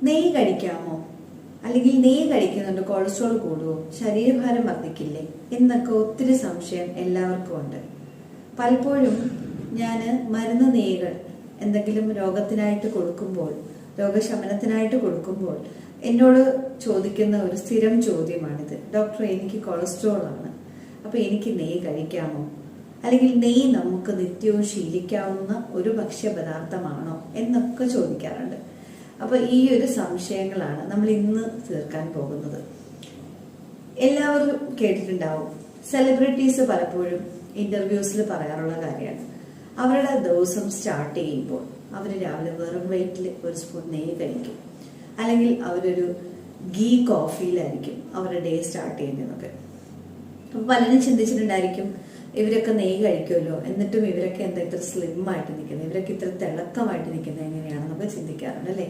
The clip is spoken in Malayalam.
നെയ്യ് കഴിക്കാമോ, അല്ലെങ്കിൽ നെയ്യ് കഴിക്കുന്നുണ്ട് കൊളസ്ട്രോൾ കൂടുമോ, ശരീരഭാരം വർദ്ധിക്കില്ലേ എന്നൊക്കെ ഒത്തിരി സംശയം എല്ലാവർക്കും ഉണ്ട്. പലപ്പോഴും ഞാൻ മരുന്ന് നെയ്യുകൾ എന്തെങ്കിലും രോഗത്തിനായിട്ട് കൊടുക്കുമ്പോൾ, രോഗശമനത്തിനായിട്ട് കൊടുക്കുമ്പോൾ എന്നോട് ചോദിക്കുന്ന ഒരു സ്ഥിരം ചോദ്യമാണിത്. ഡോക്ടർ, എനിക്ക് കൊളസ്ട്രോൾ ആണ്, അപ്പൊ എനിക്ക് നെയ്യ് കഴിക്കാമോ, അല്ലെങ്കിൽ നെയ്യ് നമുക്ക് നിത്യവും ശീലിക്കാവുന്ന ഒരു ഭക്ഷ്യപദാർത്ഥമാണോ എന്നൊക്കെ ചോദിക്കാറുണ്ട്. അപ്പൊ ഈ ഒരു സംശയങ്ങളാണ് നമ്മൾ ഇന്ന് തീർക്കാൻ പോകുന്നത്. എല്ലാവരും കേട്ടിട്ടുണ്ടാവും, സെലിബ്രിറ്റീസ് പലപ്പോഴും ഇന്റർവ്യൂസിൽ പറയാറുള്ള കാര്യമാണ്, അവരുടെ ദിവസം സ്റ്റാർട്ട് ചെയ്യുമ്പോൾ അവർ രാവിലെ വെറും വയറ്റിൽ ഒരു സ്പൂൺ നെയ്യ് കഴിക്കും, അല്ലെങ്കിൽ അവരൊരു ഗീ കോഫിയിലായിരിക്കും അവരുടെ ഡേ സ്റ്റാർട്ട് ചെയ്യുന്നതൊക്കെ. അപ്പൊ പലരും ചിന്തിച്ചിട്ടുണ്ടായിരിക്കും, ഇവരൊക്കെ നെയ്യ് കഴിക്കുമല്ലോ, എന്നിട്ടും ഇവരൊക്കെ എന്താ ഇത്ര സ്ലിം ആയിട്ട് നിൽക്കുന്നത്, ഇവരൊക്കെ ഇത്ര തിളക്കമായിട്ട് നിൽക്കുന്നത് എങ്ങനെയാണെന്നൊക്കെ ചിന്തിക്കാറുണ്ട് അല്ലേ.